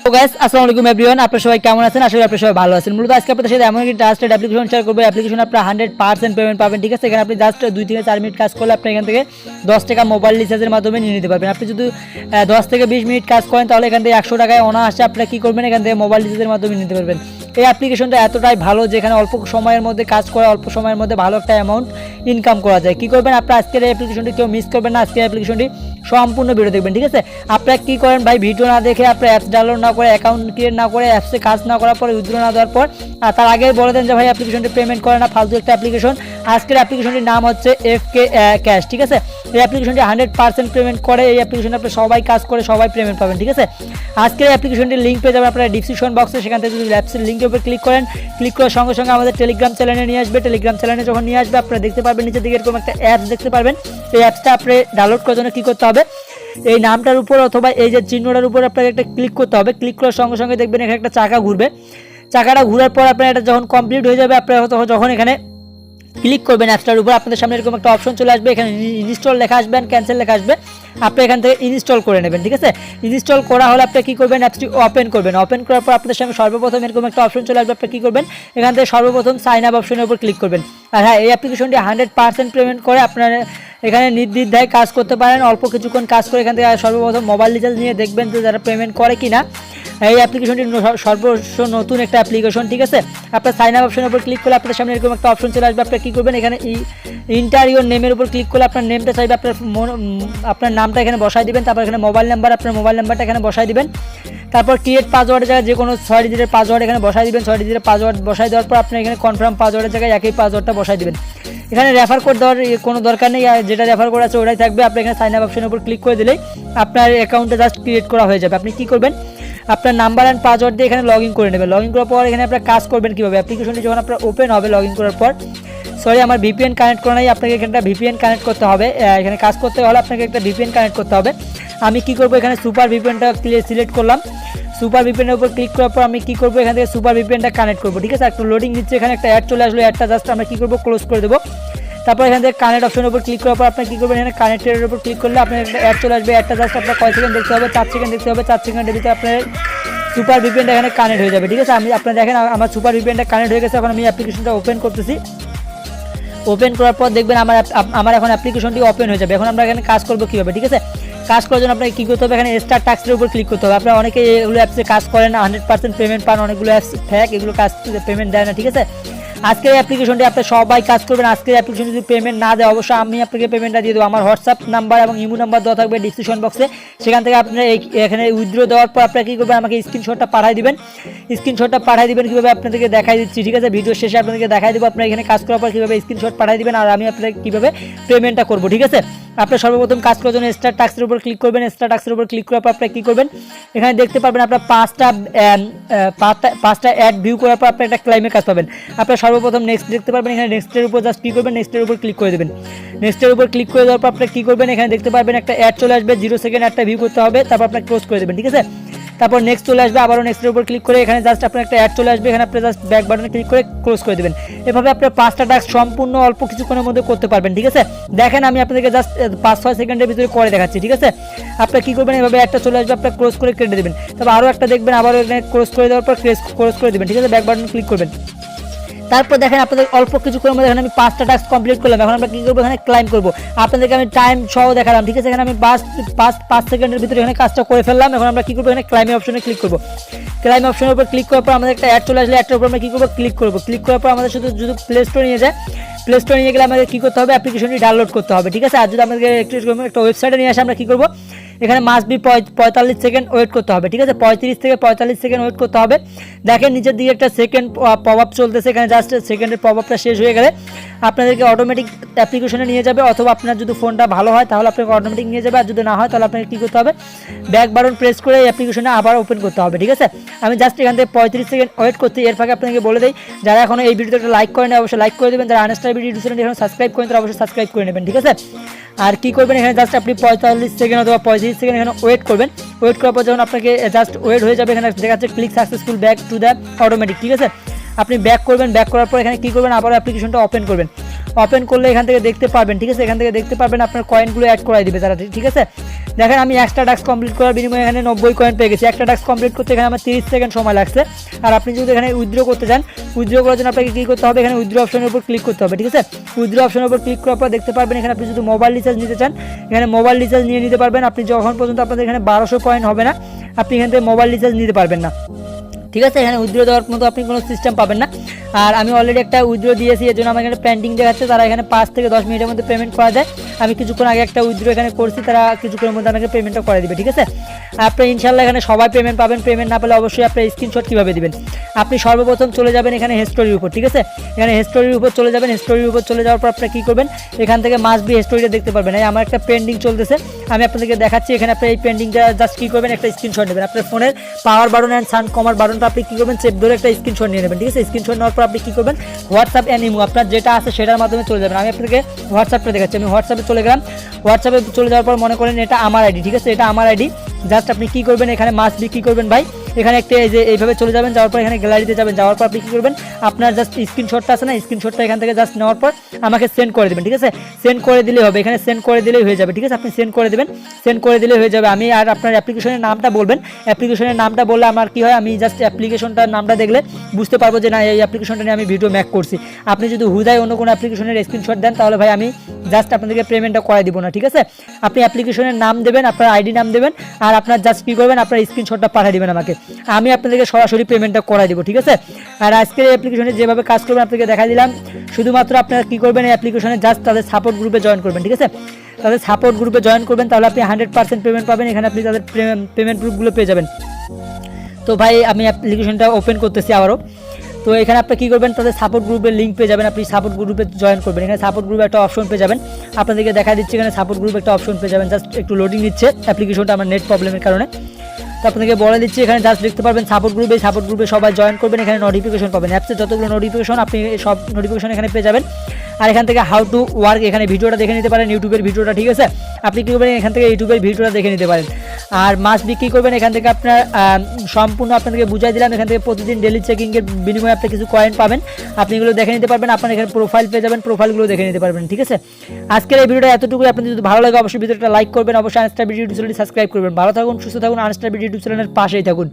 তো গাইস আসসালামু আলাইকুম एवरीवन, আপনারা সবাই কেমন আছেন? আশা করি আপনারা সবাই ভালো আছেন। মূলত আজকে আপনাদের সাথে এমন একটি ট্রাস্টেড অ্যাপ্লিকেশন শেয়ার করব। অ্যাপ্লিকেশন আপনারা 100% পেমেন্ট পাবেন, ঠিক আছে? এখানে আপনি জাস্ট 2 থেকে 4 মিনিট কাজ করলে আপনি এখান থেকে 10 টাকা মোবাইল রিচার্জের মাধ্যমে নিয়ে নিতে পারবেন। আপনি যদি 10 থেকে 20 মিনিট কাজ করেন তাহলে এখান থেকে 100 টাকায় অনায়াসে আপনারা কি করবেন, এখান থেকে মোবাইল রিচার্জের মাধ্যমে নিতে পারবেন। এই অ্যাপ্লিকেশনটা এতটাই ভালো যেখানে অল্প সময়ের মধ্যে কাজ করে অল্প সময়ের মধ্যে ভালো একটা অ্যামাউন্ট ইনকাম করা যায়। কি করবেন আপনারা, আজকের এই অ্যাপ্লিকেশনটি কেউ মিস করবেন না। আজকের অ্যাপ্লিকেশনটি সম্পূর্ণ ভিডিও দেখবেন, ঠিক আছে? আপনারা কি করেন ভাই, ভিডিও না দেখে আপনারা অ্যাপস ডাউনলোড না করে, অ্যাকাউন্ট ক্রিয়েট না করে, অ্যাপসে কাজ না করার পর, উইথড্র না দেওয়ার পর তার আগেই বলে দেন যে ভাই অ্যাপ্লিকেশনটি পেমেন্ট করে না, ফালতু একটা অ্যাপ্লিকেশন। আজকের অ্যাপ্লিকেশনটির নাম হচ্ছে bKash, ঠিক আছে? এই অ্যাপ্লিকেশনটি 100% পেমেন্ট করে। এই অ্যাপ্লিকেশনে আপনি সবাই কাজ করে সবাই পেমেন্ট পাবেন, ঠিক আছে? আজকের অ্যাপ্লিকেশনটির লিঙ্ক পেয়ে যাবেন আপনারা ডিসক্রিপশন বক্সে। সেখান থেকে যদি অ্যাপসের লিঙ্কের উপর ক্লিক করেন, ক্লিক করার সঙ্গে সঙ্গে আমাদের টেলিগ্রাম চ্যানেলে নিয়ে আসবে। টেলিগ্রাম চ্যানেলে যখন নিয়ে আসবে আপনারা দেখতে পারবেন নিচের দিকে এরকম একটা অ্যাপস দেখতে পারবেন। এই অ্যাপসটা আপনি ডাউনলোড করার জন্য কী করতে হবে, এই নামটার উপর অথবা এই যে চিহ্নটার উপর আপনাকে একটা ক্লিক করতে হবে। ক্লিক করার সঙ্গে সঙ্গে দেখবেন এখানে একটা চাকা ঘুরবে। চাকাটা ঘোরার পর আপনার এটা যখন কমপ্লিট হয়ে যাবে, আপনারা যখন এখানে ক্লিক করবেন অ্যাপসটার উপর, আপনাদের সামনে এরকম একটা অপশন চলে আসবে। এখানে ইনস্টল লেখা আসবে, ক্যান্সেল লেখা আসবে। আপনি এখান থেকে ইনস্টল করে নেবেন, ঠিক আছে? ইনস্টল করা হলে আপনি কী করবেন, অ্যাপসটি ওপেন করবেন। ওপেন করার পর আপনাদের সামনে সর্বপ্রথম এরকম একটা অপশন চলে আসবে। আপনি কী করবেন, এখান থেকে সর্বপ্রথম সাইন আপ অপশনের উপর ক্লিক করবেন। আর হ্যাঁ, এই অ্যাপ্লিকেশনটি 100% পেমেন্ট করে। আপনারা এখানে নির্দ্বিধায় কাজ করতে পারেন। অল্প কিছুক্ষণ কাজ করে এখান থেকে সর্বপ্রথম মোবাইল রিচার্জ নিয়ে দেখবেন যে যারা পেমেন্ট করে কিনা। এই অ্যাপ্লিকেশনটি সর্বস্ব নতুন একটা অ্যাপ্লিকেশন, ঠিক আছে? আপনার সাইন আপ অপশনের উপর ক্লিক করলে আপনার সামনে এরকম একটা অপশন চলে আসবে। আপনি কী করবেন, এখানে ইন্টার ইওর নেমের উপর ক্লিক করলে আপনার নেমটা চাইবে, আপনার নামটা এখানে বসাই দিবেন। তারপর এখানে মোবাইল নাম্বার, আপনার মোবাইল নাম্বারটা এখানে বসাই দিবেন। তারপর ক্রিয়েট পাসওয়ার্ডের জায়গায় যে কোনো 6 ডিজিটের পাসওয়ার্ড এখানে বসাই দিবেন। 6 ডিজিটের পাসওয়ার্ড বসাই দেওয়ার পর আপনি এখানে কনফার্ম পাসওয়ার্ডের জায়গায় একই পাসওয়ার্ডটা বসাই দিবেন। এখানে রেফার কোড দেওয়ার কোনো দরকার নেই, যেটা রেফার কোড আছে ওটাই থাকবে। আপনি এখানে সাইন আপ অপশনের উপর ক্লিক করে দিলেই আপনার অ্যাকাউন্টটা জাস্ট ক্রিয়েট করা হয়ে যাবে। আপনি কী করবেন, আপনার নাম্বার অ্যান্ড পাসওয়ার্ড দিয়ে এখানে লগ ইন করে নেবেন। লগ ইন করার পর এখানে আপনার কাজ করবেন কীভাবে, অ্যাপ্লিকেশনটি যখন আপনার ওপেন হবে লগ ইন করার পর, সরি আমার ভিপিএন কানেক্ট করা নাই, আপনাকে এখানটা ভিপিএন কানেক্ট করতে হবে। এখানে কাজ করতে হলে আপনাকে একটা ভিপিএন কানেক্ট করতে হবে। আমি কী করবো, এখানে সুপার ভিপিএনটা সিলেক্ট করলাম। সুপার ভিপিএনের উপর ক্লিক করার পর আমি কী করবো, এখান থেকে সুপার ভিপিএনটা কানেক্ট করবো, ঠিক আছে? একটু লোডিং দিচ্ছে, এখানে একটা অ্যাড চলে আসলো। অ্যাডটা জাস্ট আমরা কী করবো, ক্লোজ করে দেবো। তারপর এখান থেকে কানেক্ট অপশনের উপর ক্লিক করার পর আপনি কী করবেন, এখানে কানেক্টের উপর ক্লিক করলে আপনার একটা অ্যাড চলে আসবে। অ্যাডটা জাস্ট আপনার কয় সেকেন্ড দেখতে হবে, 4 সেকেন্ড দেখতে হবে। 4 সেকেন্ডের ভিতরে আপনার সুপার ভিপিএনটা এখানে কানেক্ট হয়ে যাবে, ঠিক আছে? আপনারা দেখেন আমার সুপার ভিপিএনটা কানেক্ট হয়ে গেছে। এখন আমি অ্যাপ্লিকেশনটা ওপেন করতেছি। ওপেন করার পর দেখবেন আমার এখন অ্যাপ্লিকেশনটি ওপেন হয়ে যাবে। এখন আমরা এখানে কাজ করবো কীভাবে, ঠিক আছে? কাজ করার জন্য আপনাকে কী করতে হবে, এখানে স্টার টাস্কের উপর ক্লিক করতে হবে। আপনারা অনেকে এগুলো অ্যাপসে কাজ করেন না, 100% পেমেন্ট পান। অনেকগুলো অ্যাপস ফ্যাক, এগুলো কাজ পেমেন্ট দেয় না, ঠিক আছে? আজকের অ্যাপ্লিকেশনটি আপনার সবাই কাজ করবেন। আজকের অ্যাপ্লিকেশন যদি পেমেন্ট না দেয় অবশ্যই আমি আপনাকে পেমেন্টটা দিয়ে দেবো। আমার হোয়াটসঅ্যাপ নাম্বার এবং ইমো নাম্বার দেওয়া থাকবে ডিসক্রিপশন বক্সে। সেখান থেকে আপনারা এখানে উইথড্র দেওয়ার পর আপনারা কী করবেন, আমাকে স্ক্রিনশটটা পাঠিয়ে দিবেন। স্ক্রিনশটটা পাঠিয়ে দিবেন কীভাবে আপনাদেরকে দেখাই দিচ্ছি, ঠিক আছে? ভিডিও শেষে আপনাদেরকে দেখাই দেবো আপনারা এখানে কাজ করার পর কীভাবে স্ক্রিনশট পাঠিয়ে দিবেন আর আমি আপনাকে কীভাবে পেমেন্টটা করবো, ঠিক আছে? আপনার সর্বপ্রথম কাজ করার জন্য স্টার টাস্কের উপর ক্লিক করবেন। স্টার টাস্কের উপর ক্লিক করার পর আপনারা কী করবেন, এখানে দেখতে পারবেন আপনার পাঁচটা অ্যাড ভিউ করার পর আপনার একটা ক্লাইমের কাজ পাবেন। আপনার সর্বপ্রথম নেক্সট দেখতে পারবেন। এখানে নেক্সটের উপর জাস্ট কী করবেন, নেক্সটের উপর ক্লিক করে দেবেন। নেক্সটের উপর ক্লিক করে দেওয়ার পর আপনার কী করবেন, এখানে দেখতে পারবেন একটা অ্যাড চলে আসবে। 0 সেকেন্ড একটা ভিউ করতে হবে, তারপর আপনার ক্লোজ করে দেবেন, ঠিক আছে? তারপর নেক্সট চলে আসবে, আবারও নেক্সটের উপর ক্লিক করে এখানে জাস্ট আপনার একটা অ্যাড চলে আসবে। এখানে আপনি জাস্ট ব্যাক বাটনে ক্লিক করে ক্লোজ করে দেবেন। এভাবে আপনার 5টা টাস্ক সম্পূর্ণ অল্প কিছুক্ষণের মধ্যে করতে পারবেন, ঠিক আছে? দেখেন আমি আপনাদেরকে জাস্ট 5-6 সেকেন্ডের ভিতরে করে দেখাচ্ছি, ঠিক আছে? আপনার কী করবেন, এভাবে একটা চলে আসবে, আপনার ক্লোজ করে কেটে দেবেন। তারপর আরও একটা দেখবেন, আবারও এখানে ক্লোজ করে দেওয়ার পর ক্লোজ করে দেবেন, ঠিক আছে? ব্যাক বাটনে ক্লিক করবেন। তারপর দেখেন আপনাদের অল্প কিছুক্ষণের মধ্যে এখানে আমি 5টা টাস্ক কমপ্লিট করলাম। এখন আমরা কী করবো, এখানে ক্লাইম করবো। আপনাদেরকে আমি টাইম সহ দেখালাম, ঠিক আছে? এখানে আমি 5 সেকেন্ডের ভিতরে এখানে কাজটা করে ফেললাম। এখন আমরা কী করবো, এখানে ক্লাইম অপশনে ক্লিক করবো। ক্লাইম অপশনের উপর ক্লিক করার পর আমাদের একটা অ্যাড চলে আসলে অ্যাডটার উপর আমরা কী করবো, ক্লিক করবো। ক্লিক করার পর আমাদের শুধু প্লে স্টোরে নিয়ে যায়। প্লে স্টোরে নিয়ে গেলে আমাদের কী করতে হবে, অ্যাপ্লিকেশনটি ডাউনলোড করতে হবে, ঠিক আছে? আর যদি আমাদের একটা ওয়েবসাইটে নিয়ে আসে আমরা কী করবো, এখানে মাস্ট বি 45 সেকেন্ড ওয়েট করতে হবে, ঠিক আছে? 35 থেকে 45 সেকেন্ড ওয়েট করতে হবে। দেখেন নিচের দিকে একটা সেকেন্ড পপ আপ চলতেছে। এখানে জাস্ট সেকেন্ডের পপ আপটা শেষ হয়ে গেলে আপনাদেরকে অটোমেটিক অ্যাপ্লিকেশনে নিয়ে যাবে, অথবা আপনার যদি ফোনটা ভালো হয় তাহলে আপনাকে অটোমেটিক নিয়ে যাবে। আর যদি না হয় তাহলে আপনাকে কী করতে হবে, ব্যাক বাটন প্রেস করে এই অ্যাপ্লিকেশনে আবার ওপেন করতে হবে, ঠিক আছে? আমি জাস্ট এখান থেকে 35 সেকেন্ড ওয়েট করতে। এর ফাঁকে আপনাকে বলে দিই, যারা এখনও এই ভিডিওটা লাইক করেন অবশ্যই লাইক করে দেবেন। যারা আনস্টার ভিডিও এখন সাবস্ক্রাইব করেন তারা অবশ্যই সাবস্ক্রাইব করে নেবেন, ঠিক আছে? আর কী করবেন, এখানে জাস্ট আপনি 45 সেকেন্ড অথবা 35 সেকেন্ড এখানে ওয়েট করবেন। ওয়েট করার পর যখন আপনাকে জাস্ট ওয়েট হয়ে যাবে, এখানে দেখাচ্ছে click successful back to the automatic, ঠিক আছে? আপনি ব্যাক করবেন। ব্যাক করার পর এখানে কী করবেন, আবার অ্যাপ্লিকেশনটা ওপেন করবেন। ওপেন করলে এখান থেকে দেখতে পারবেন, ঠিক আছে? এখান থেকে দেখতে পারবেন আপনার কয়েনগুলো অ্যাড করাই দিবে তারা, ঠিক আছে? দেখেন আমি একটা টাস্ক কমপ্লিট করার বিনিময়ে এখানে 90 কয়েন পেয়ে গেছি। একটা টাস্ক কমপ্লিট করতে এখানে আমার 30 সেকেন্ড সময় লাগছে। আর আপনি যদি এখানে উইথড্র করতে চান, উইথড্র করার জন্য আপনাকে কী করতে হবে, এখানে উইথড্র অপশনের উপর ক্লিক করতে হবে, ঠিক আছে। উইথড্র অপশনের উপর ক্লিক করার পর দেখতে পারবেন এখানে আপনি যদি মোবাইল রিচার্জ নিতে চান, এখানে মোবাইল রিচার্জ নিয়ে নিতে পারবেন। আপনি যখন পর্যন্ত আপনাদের এখানে 1200 কয়েন হবে না, আপনি এখান থেকে মোবাইল রিচার্জ নিতে পারবেন না, ঠিক আছে। এখানে উইথড্র দেওয়ার মতো আপনি কোনো সিস্টেম পাবেন না। আর আমি অলরেডি একটা উইথড্র দিয়েছি, এর জন্য আমার এখানে পেন্ডিং দেখাচ্ছে। তারা এখানে 5 থেকে 10 মিনিটের মধ্যে পেমেন্ট করা যায়। আমি কিছুক্ষণ আগে একটা উইথড্র এখানে করছি, তারা কিছুক্ষণের মধ্যে আমাকে পেমেন্টটা করে দিবে, ঠিক আছে। আপনি ইনশাল্লাহ এখানে সবাই পেমেন্ট পাবেন। পেমেন্ট না পেলে অবশ্যই আপনার স্ক্রিনশট কীভাবে দিবেন, আপনি সর্বপ্রথম চলে যাবেন এখানে হিস্টোরির উপর, ঠিক আছে। এখানে হিস্টোরির উপর চলে যাবেন। হিস্টোরির উপর চলে যাওয়ার পর আপনারা কী করবেন, এখান থেকে মাস্ট বি হিস্টোরিটা দেখতে পারবেন। এই আমার একটা পেন্ডিং চলতেছে, আমি আপনাদেরকে দেখাচ্ছি। এখানে আপনি এই পেন্ডিংটা জাস্ট কী করবেন, একটা স্ক্রিনশট নেবেন। আপনার ফোনের পাওয়ার বাটন অ্যান্ড সান কমার বাটনটা আপনি কী করবেন, চেপ ধরে একটা স্ক্রিনশট নিয়ে নেবেন, ঠিক আছে। স্ক্রিনশট নেওয়ার পর আপনি কী করবেন, হোয়াটসঅ্যাপ অ্যান্ড ইমো আপনার যেটা আছে সেটার মাধ্যমে চলে যাবেন। আমি আপনাকে হোয়াটসঅ্যাপটা দেখাচ্ছি। আমি হোয়াটসঅ্যাপে চলে গেলাম। হোয়াটসঅ্যাপে চলে যাওয়ার পর মনে করেন এটা আমার আইডি, ঠিক আছে, এটা আমার আইডি। জাস্ট আপনি কী করবেন, এখানে মাস্ট বি কী করবেন ভাই, এখানে একটা এই যে এইভাবে চলে যাবেন। যাওয়ার পর এখানে গ্যালারিতে যাবেন। যাওয়ার পর আপনি কী করবেন, আপনার জাস্ট স্ক্রিনশটটা আছে না, স্ক্রিনশটটা এখান থেকে জাস্ট নেওয়ার পর আমাকে সেন্ড করে দেবেন, ঠিক আছে। সেন্ড করে দিলেই হবে, এখানে সেন্ড করে দিলেই হয়ে যাবে, ঠিক আছে। আপনি সেন্ড করে দেবেন, সেন্ড করে দিলেই হয়ে যাবে। আমি আর আপনার অ্যাপ্লিকেশনের নামটা বলবেন। অ্যাপ্লিকেশনের নামটা বললে আমার কী হয়, আমি জাস্ট অ্যাপ্লিকেশনটার নামটা দেখলে বুঝতে পারবো যে না এই অ্যাপ্লিকেশনটা নিয়ে আমি ভিডিও মেক করছি। আপনি যদি হুদায় অন্য কোনো অ্যাপ্লিকেশনের স্ক্রিনশট দেন তাহলে ভাই আমি জাস্ট আপনাদেরকে পেমেন্টটা করাই দিব না, ঠিক আছে। আপনি অ্যাপ্লিকেশনের নাম দেবেন, আপনার আইডি নাম দেবেন, আর আপনার জাস্ট কী করবেন, আপনার স্ক্রিনশটটা পাঠিয়ে দেবেন আমাকে, আমি আপনাদেরকে সরাসরি পেমেন্টটা করাই দেবো, ঠিক আছে। আর আজকের এই অ্যাপ্লিকেশনে যেভাবে কাজ করবেন আপনাদেরকে দেখা দিলাম। শুধুমাত্র আপনারা কী করবেন, এই অ্যাপ্লিকেশনে জাস্ট তাদের সাপোর্ট গ্রুপে জয়েন করবেন, ঠিক আছে। তাদের সাপোর্ট গ্রুপে জয়েন করবেন, তাহলে আপনি 100% পেমেন্ট পাবেন। এখানে আপনি তাদের পেমেন্ট গ্রুপগুলো পেয়ে যাবেন। তো ভাই আমি অ্যাপ্লিকেশনটা ওপেন করতেছি আবারও। তো এখানে আপনি কী করবেন, তাদের সাপোর্ট গ্রুপের লিঙ্ক পেয়ে যাবেন। আপনি সাপোর্ট গ্রুপে জয়েন করবেন। এখানে সাপোর্ট গ্রুপে একটা অপশন পেয়ে যাবেন, আপনাদেরকে দেখা দিচ্ছি। এখানে সাপোর্ট গ্রুপে একটা অপশন পেয়ে যাবেন। জাস্ট একটু লোডিং নিচ্ছে অ্যাপ্লিকেশনটা আমার নেট প্রবলেমের কারণে। তো আপনাকে বলে দিচ্ছি, এখানে জাস্ট দেখতে পারবেন সাপোর্ট গ্রুপে। সাপোর্ট গ্রুপে সবাই জয়েন করবেন। এখানে নোটিফিকেশন পাবেন, অ্যাপসের যতগুলো নোটিফিকেশন আপনি সব নোটিফিকেশন এখানে পেয়ে যাবেন। আর এখান থেকে হাউ টু ওয়ার্ক এখানে ভিডিওটা দেখে নিতে পারেন, ইউটিউবের ভিডিওটা, ঠিক আছে। আপনি কী করবেন, এখান থেকে ইউটিউবের ভিডিওটা দেখে নিতে পারেন। আর মাস্ট বি কী করবেন, এখান থেকে আপনার সম্পূর্ণ আপনাদেরকে বুঝাই দিলাম। এখান থেকে প্রতিদিন ডেলি চেকিংয়ের বিনিময়ে আপনি কিছু কয়েন পাবেন, আপনি এগুলো দেখে নিতে পারবেন। আপনার এখানে প্রোফাইল পেয়ে যাবেন, প্রোফাইলগুলো দেখে নিতে পারবেন, ঠিক আছে। আজকের এই ভিডিওটা এতটুকুই। আপনাদের যদি ভালো লাগে অবশ্যই ভিডিওটা লাইক করবেন, অবশ্যই আনস্টার ভিডিও ইউটিউব চ্যানেলটি সাবস্ক্রাইব করবেন। ভালো থাকুন, সুস্থ থাকুন, আনস্টার ভিডিও ইউটিউব চ্যানেলের পাশেই থাকুন।